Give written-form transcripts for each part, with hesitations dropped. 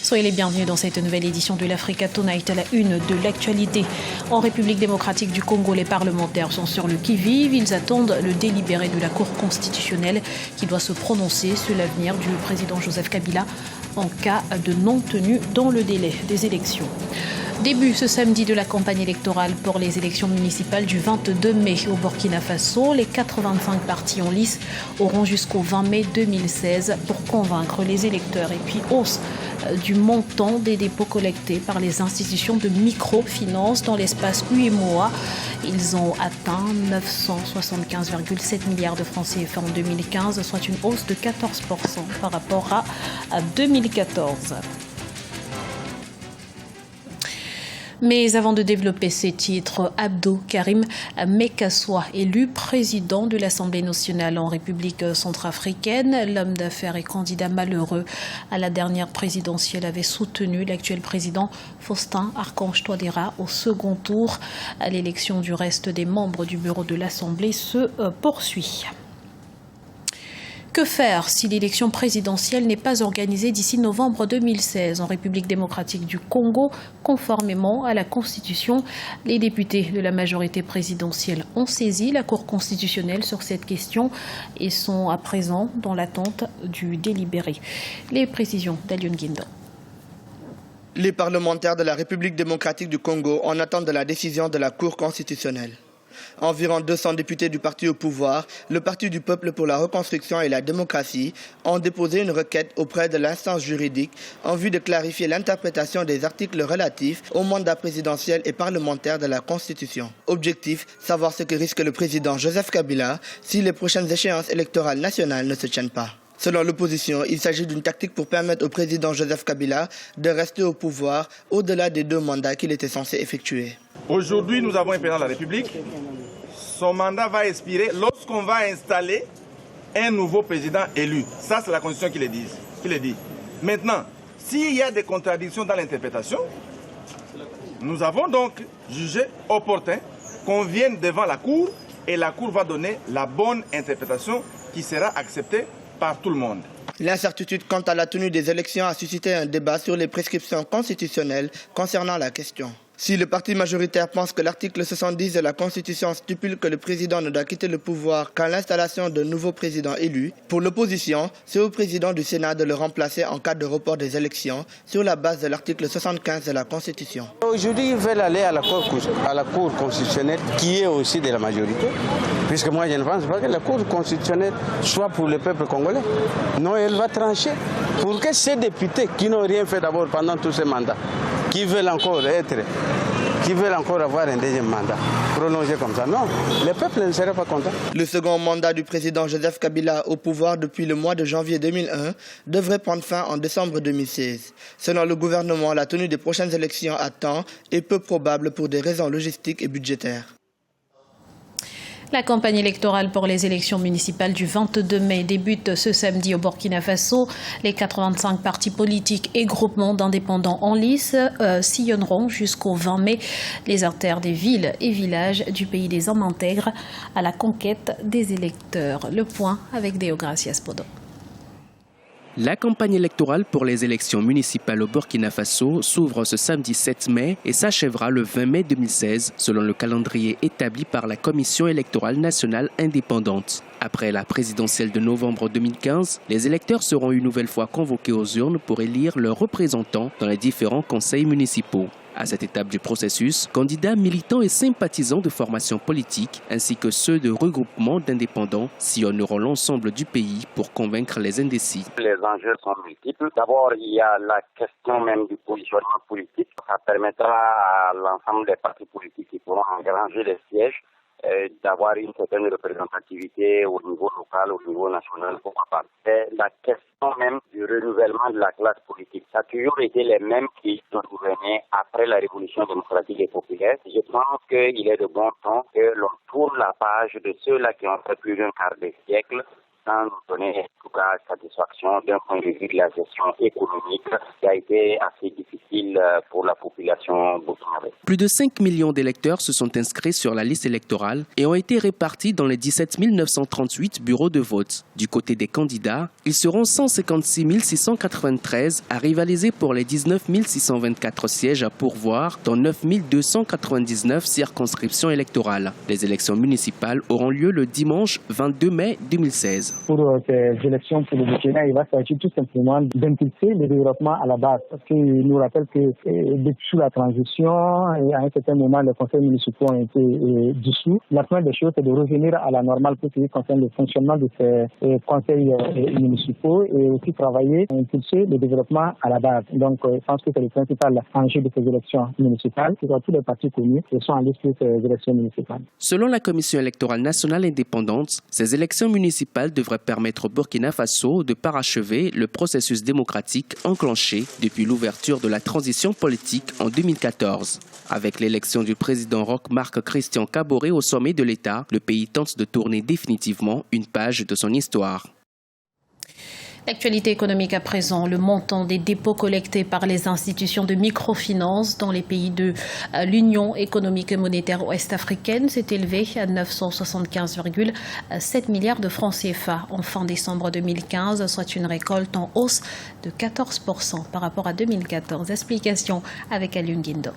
Soyez les bienvenus dans cette nouvelle édition de l'Africa Tonight, à la une de l'actualité. En République démocratique du Congo, les parlementaires sont sur le qui-vive. Ils attendent le délibéré de la Cour constitutionnelle qui doit se prononcer sur l'avenir du président Joseph Kabila en cas de non-tenue dans le délai des élections. Début ce samedi de la campagne électorale pour les élections municipales du 22 mai au Burkina Faso. Les 85 partis en lice auront jusqu'au 20 mai 2016 pour convaincre les électeurs. Et puis hausse du montant des dépôts collectés par les institutions de microfinance dans l'espace UEMOA. Ils ont atteint 975,7 milliards de francs CFA en 2015, soit une hausse de 14% par rapport à 2014. Mais avant de développer ces titres, Abdou Karim Mekassoua, élu président de l'Assemblée nationale en République centrafricaine, l'homme d'affaires et candidat malheureux à la dernière présidentielle, avait soutenu l'actuel président Faustin Archange Touadéra au second tour. L'élection du reste des membres du bureau de l'Assemblée se poursuit. Que faire si l'élection présidentielle n'est pas organisée d'ici novembre 2016 en République démocratique du Congo, conformément à la Constitution? Les députés de la majorité présidentielle ont saisi la Cour constitutionnelle sur cette question et sont à présent dans l'attente du délibéré. Les précisions d'Alion Guindo. Les parlementaires de la République démocratique du Congo en attendent de la décision de la Cour constitutionnelle. Environ 200 députés du parti au pouvoir, le Parti du peuple pour la reconstruction et la démocratie, ont déposé une requête auprès de l'instance juridique en vue de clarifier l'interprétation des articles relatifs au mandat présidentiel et parlementaire de la Constitution. Objectif, savoir ce que risque le président Joseph Kabila si les prochaines échéances électorales nationales ne se tiennent pas. Selon l'opposition, il s'agit d'une tactique pour permettre au président Joseph Kabila de rester au pouvoir au-delà des 2 mandats qu'il était censé effectuer. Aujourd'hui, nous avons un président de la République. Son mandat va expirer lorsqu'on va installer un nouveau président élu. Ça, c'est la Constitution qui le dit. Maintenant, s'il y a des contradictions dans l'interprétation, nous avons donc jugé opportun qu'on vienne devant la Cour et la Cour va donner la bonne interprétation qui sera acceptée par tout le monde. L'incertitude quant à la tenue des élections a suscité un débat sur les prescriptions constitutionnelles concernant la question. Si le parti majoritaire pense que l'article 70 de la Constitution stipule que le président ne doit quitter le pouvoir qu'à l'installation d'un nouveau président élu, pour l'opposition, c'est au président du Sénat de le remplacer en cas de report des élections sur la base de l'article 75 de la Constitution. Aujourd'hui, ils veulent aller à la Cour constitutionnelle qui est aussi de la majorité, puisque moi je ne pense pas que la Cour constitutionnelle soit pour le peuple congolais. Non, elle va trancher pour que ces députés qui n'ont rien fait d'abord pendant tous ces mandats, qui veulent encore avoir un deuxième mandat prolongé comme ça. Non, le peuple ne serait pas content. Le second mandat du président Joseph Kabila au pouvoir depuis le mois de janvier 2001 devrait prendre fin en décembre 2016. Selon le gouvernement, la tenue des prochaines élections à temps est peu probable pour des raisons logistiques et budgétaires. La campagne électorale pour les élections municipales du 22 mai débute ce samedi au Burkina Faso. Les 85 partis politiques et groupements d'indépendants en lice sillonneront jusqu'au 20 mai les artères des villes et villages du pays des hommes intègres à la conquête des électeurs. Le point avec Deogracias Podo. La campagne électorale pour les élections municipales au Burkina Faso s'ouvre ce samedi 7 mai et s'achèvera le 20 mai 2016 selon le calendrier établi par la Commission électorale nationale indépendante. Après la présidentielle de novembre 2015, les électeurs seront une nouvelle fois convoqués aux urnes pour élire leurs représentants dans les différents conseils municipaux. À cette étape du processus, candidats, militants et sympathisants de formations politiques ainsi que ceux de regroupements d'indépendants sillonneront l'ensemble du pays pour convaincre les indécis. Les enjeux sont multiples. D'abord, il y a la question même du positionnement politique. Ça permettra à l'ensemble des partis politiques qui pourront engranger les sièges d'avoir une certaine représentativité au niveau local, au niveau national, pourquoi pas. C'est la question même du renouvellement de la classe politique. Ça a toujours été les mêmes qui sont gouvernés après la révolution démocratique et populaire. Je pense qu'il est de bon temps que l'on tourne la page de ceux-là qui ont fait plus d'un quart de siècle sans nous donner en tout cas satisfaction d'un point de vue de la gestion économique qui a été assez difficile. difficile pour la population burkinabé. Plus de 5 millions d'électeurs se sont inscrits sur la liste électorale et ont été répartis dans les 17 938 bureaux de vote. Du côté des candidats, ils seront 156 693 à rivaliser pour les 19 624 sièges à pourvoir dans 9 299 circonscriptions électorales. Les élections municipales auront lieu le dimanche 22 mai 2016. Pour ces élections pour le Burkina, il va s'agir tout simplement d'impulser le développement à la base. Parce qu'il nous rappelle que depuis la transition, et à un certain moment, les conseils municipaux ont été dissous. La première des choses, c'est de revenir à la normale pour ce qui concerne le fonctionnement de ces conseils municipaux et aussi travailler à impulser le développement à la base. Donc, je pense que c'est le principal enjeu de ces élections municipales. Tous les partis connus sont en liste de ces élections municipales. Selon la Commission électorale nationale indépendante, ces élections municipales devraient permettre au Burkina Faso de parachever le processus démocratique enclenché depuis l'ouverture de la transition politique en 2014. Avec l'élection du président Roch-Marc Christian Kaboré au sommet de l'État, le pays tente de tourner définitivement une page de son histoire. L'actualité économique à présent, le montant des dépôts collectés par les institutions de microfinance dans les pays de l'Union économique et monétaire ouest-africaine s'est élevé à 975,7 milliards de francs CFA en fin décembre 2015, soit une récolte en hausse de 14% par rapport à 2014. Explication avec Alioune Guindo.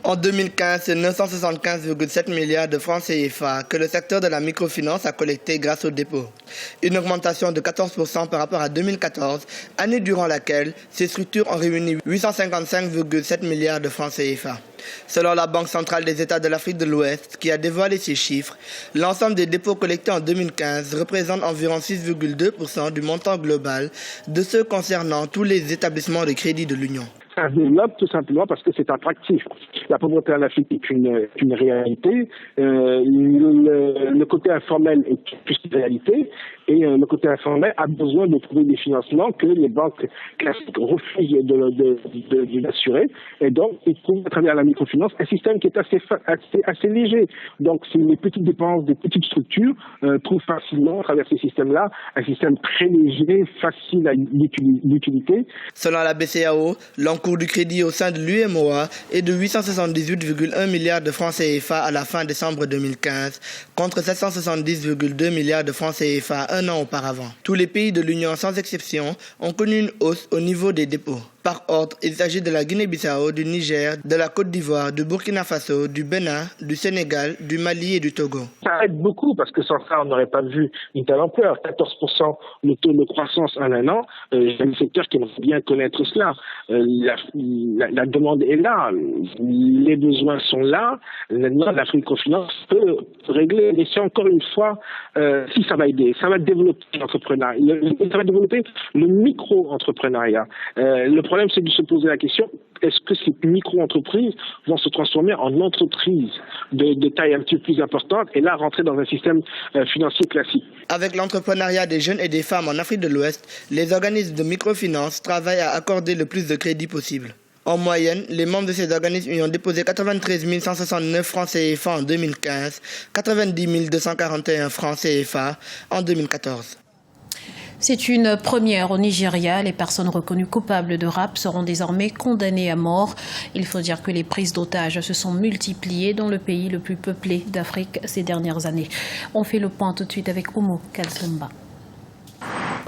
En 2015, c'est 975,7 milliards de francs CFA que le secteur de la microfinance a collecté grâce aux dépôts. Une augmentation de 14% par rapport à 2014, année durant laquelle ces structures ont réuni 855,7 milliards de francs CFA. Selon la Banque centrale des États de l'Afrique de l'Ouest, qui a dévoilé ces chiffres, l'ensemble des dépôts collectés en 2015 représente environ 6,2% du montant global de ceux concernant tous les établissements de crédit de l'Union. Ça se développe tout simplement parce que c'est attractif. La pauvreté en Afrique est une réalité. Le côté informel est plus une réalité. Et le côté informel a besoin de trouver des financements que les banques classiques refusent d'assurer. Et donc, ils trouvent à travers la microfinance un système qui est assez léger. Donc, c'est les petites dépenses des petites structures trouvent facilement à travers ces systèmes-là un système très léger, facile à l'utilité. Selon la BCEAO, l'encours du crédit au sein de l'UEMOA est de 878,1 milliards de francs CFA à la fin décembre 2015, contre 770,2 milliards de francs CFA un an auparavant. Tous les pays de l'Union, sans exception, ont connu une hausse au niveau des dépôts. Par ordre, il s'agit de la Guinée-Bissau, du Niger, de la Côte d'Ivoire, du Burkina Faso, du Bénin, du Sénégal, du Mali et du Togo. Ça aide beaucoup parce que sans ça, on n'aurait pas vu une telle ampleur. 14% le taux de croissance en un an. Il y a un secteur qui aimerait bien connaître cela. La demande est là, les besoins sont là. Maintenant, la microfinance peut régler. Et c'est encore une fois, si ça va aider, ça va développer l'entrepreneuriat, ça va développer le micro-entrepreneuriat. Le problème, c'est de se poser la question, est-ce que ces micro-entreprises vont se transformer en entreprises de taille un petit peu plus importante et là rentrer dans un système financier classique? Avec l'entrepreneuriat des jeunes et des femmes en Afrique de l'Ouest, les organismes de microfinance travaillent à accorder le plus de crédits possible. En moyenne, les membres de ces organismes y ont déposé 93 169 francs CFA en 2015, 90 241 francs CFA en 2014. C'est une première au Nigeria. Les personnes reconnues coupables de rapt seront désormais condamnées à mort. Il faut dire que les prises d'otages se sont multipliées dans le pays le plus peuplé d'Afrique ces dernières années. On fait le point tout de suite avec Oumou Kalsumba.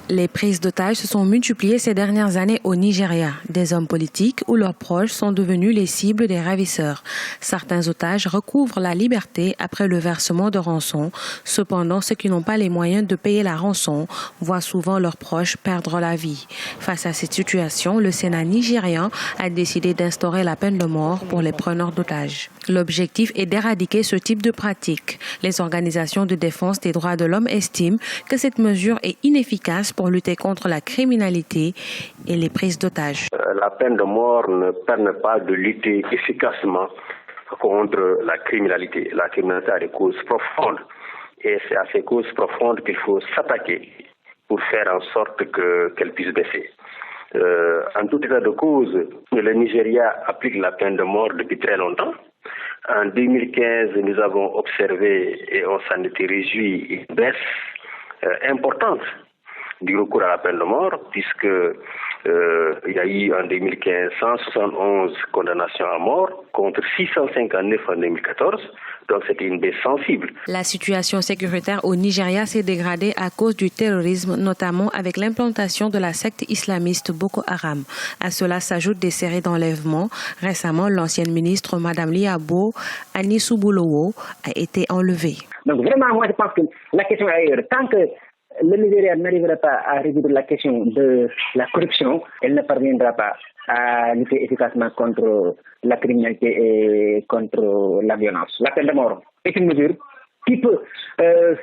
Les prises d'otages se sont multipliées ces dernières années au Nigeria. Des hommes politiques ou leurs proches sont devenus les cibles des ravisseurs. Certains otages recouvrent la liberté après le versement de rançon. Cependant, ceux qui n'ont pas les moyens de payer la rançon voient souvent leurs proches perdre la vie. Face à cette situation, le Sénat nigérian a décidé d'instaurer la peine de mort pour les preneurs d'otages. L'objectif est d'éradiquer ce type de pratique. Les organisations de défense des droits de l'homme estiment que cette mesure est inefficace pour lutter contre la criminalité et les prises d'otages. La peine de mort ne permet pas de lutter efficacement contre la criminalité. La criminalité a des causes profondes et c'est à ces causes profondes qu'il faut s'attaquer pour faire en sorte qu'elles puissent baisser. En tout état de cause, le Nigeria applique la peine de mort depuis très longtemps. En 2015, nous avons observé et on s'en était réjoui une baisse importante du recours à la peine de mort, puisque il y a eu en 2015 171 condamnations à mort contre 659 en 2014. Donc c'était une baisse sensible. La situation sécuritaire au Nigeria s'est dégradée à cause du terrorisme, notamment avec l'implantation de la secte islamiste Boko Haram. À cela s'ajoutent des séries d'enlèvements. Récemment, l'ancienne ministre Madame Liabo Anisubuluwo a été enlevée. Donc vraiment, moi je pense que la question est ailleurs. Tant que le Nigeria n'arrivera pas à résoudre la question de la corruption, elle ne parviendra pas à lutter efficacement contre la criminalité et contre la violence. La peine de mort est une mesure qui peut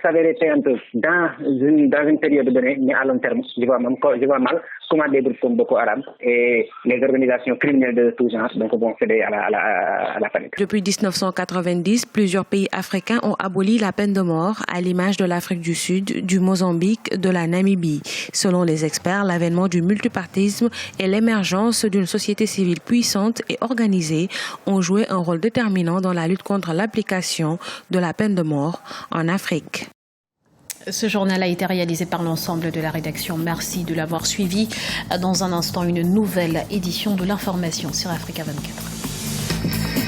s'avérer payante dans une période donnée, mais à long terme, je vois mal comment des groupes comme Boko Haram et les organisations criminelles de tous genres vont céder à la panique. Depuis 1990, plusieurs pays africains ont aboli la peine de mort, à l'image de l'Afrique du Sud, du Mozambique, de la Namibie. Selon les experts, l'avènement du multipartisme et l'émergence d'une société civile puissante et organisée ont joué un rôle déterminant dans la lutte contre l'application de la peine de mort en Afrique. Ce journal a été réalisé par l'ensemble de la rédaction. Merci de l'avoir suivi. Dans un instant, une nouvelle édition de l'information sur Africa 24.